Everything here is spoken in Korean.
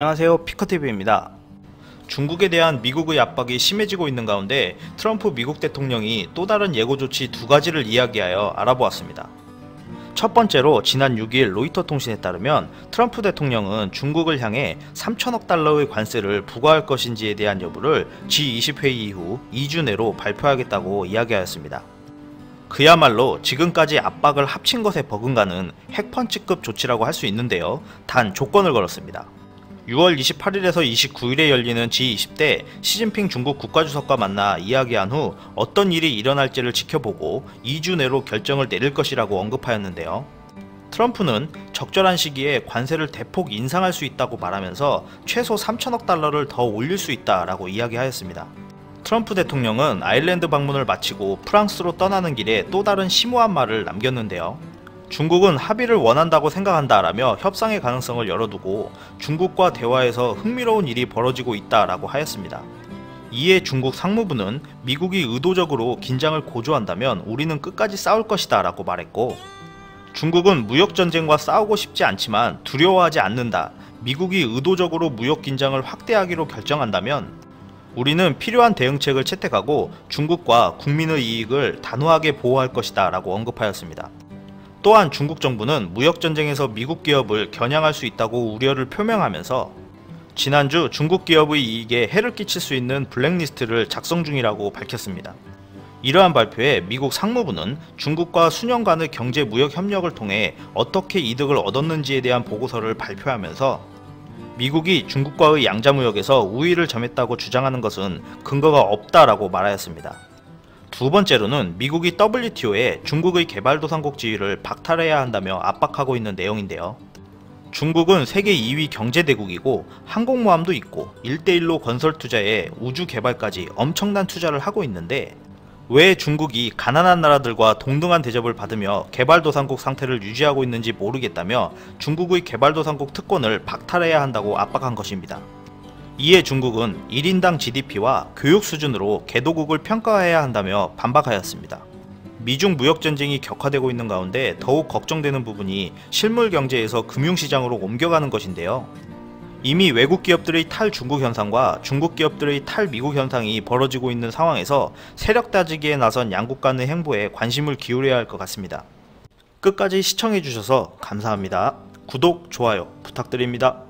안녕하세요, 피커TV입니다. 중국에 대한 미국의 압박이 심해지고 있는 가운데 트럼프 미국 대통령이 또 다른 예고 조치 두 가지를 이야기하여 알아보았습니다. 첫 번째로 지난 6일 로이터 통신에 따르면 트럼프 대통령은 중국을 향해 3천억 달러의 관세를 부과할 것인지에 대한 여부를 G20 회의 이후 2주 내로 발표하겠다고 이야기하였습니다. 그야말로 지금까지 압박을 합친 것에 버금가는 핵펀치급 조치라고 할 수 있는데요. 단 조건을 걸었습니다. 6월 28일에서 29일에 열리는 G20 때 시진핑 중국 국가주석과 만나 이야기한 후 어떤 일이 일어날지를 지켜보고 2주 내로 결정을 내릴 것이라고 언급하였는데요. 트럼프는 적절한 시기에 관세를 대폭 인상할 수 있다고 말하면서 최소 3천억 달러를 더 올릴 수 있다라고 이야기하였습니다. 트럼프 대통령은 아일랜드 방문을 마치고 프랑스로 떠나는 길에 또 다른 심오한 말을 남겼는데요. 중국은 합의를 원한다고 생각한다라며 협상의 가능성을 열어두고 중국과 대화에서 흥미로운 일이 벌어지고 있다라고 하였습니다. 이에 중국 상무부는 미국이 의도적으로 긴장을 고조한다면 우리는 끝까지 싸울 것이다 라고 말했고, 중국은 무역전쟁과 싸우고 싶지 않지만 두려워하지 않는다. 미국이 의도적으로 무역 긴장을 확대하기로 결정한다면 우리는 필요한 대응책을 채택하고 중국과 국민의 이익을 단호하게 보호할 것이다 라고 언급하였습니다. 또한 중국 정부는 무역전쟁에서 미국 기업을 겨냥할 수 있다고 우려를 표명하면서 지난주 중국 기업의 이익에 해를 끼칠 수 있는 블랙리스트를 작성 중이라고 밝혔습니다. 이러한 발표에 미국 상무부는 중국과 수년간의 경제 무역 협력을 통해 어떻게 이득을 얻었는지에 대한 보고서를 발표하면서 미국이 중국과의 양자무역에서 우위를 점했다고 주장하는 것은 근거가 없다라고 말하였습니다. 두 번째로는 미국이 WTO에 중국의 개발도상국 지위를 박탈해야 한다며 압박하고 있는 내용인데요. 중국은 세계 2위 경제대국이고 항공모함도 있고 1대1로 건설 투자에 우주 개발까지 엄청난 투자를 하고 있는데 왜 중국이 가난한 나라들과 동등한 대접을 받으며 개발도상국 상태를 유지하고 있는지 모르겠다며 중국의 개발도상국 특권을 박탈해야 한다고 압박한 것입니다. 이에 중국은 1인당 GDP와 교육 수준으로 개도국을 평가해야 한다며 반박하였습니다. 미중 무역전쟁이 격화되고 있는 가운데 더욱 걱정되는 부분이 실물 경제에서 금융시장으로 옮겨가는 것인데요. 이미 외국 기업들의 탈중국 현상과 중국 기업들의 탈미국 현상이 벌어지고 있는 상황에서 세력 따지기에 나선 양국 간의 행보에 관심을 기울여야 할 것 같습니다. 끝까지 시청해주셔서 감사합니다. 구독, 좋아요 부탁드립니다.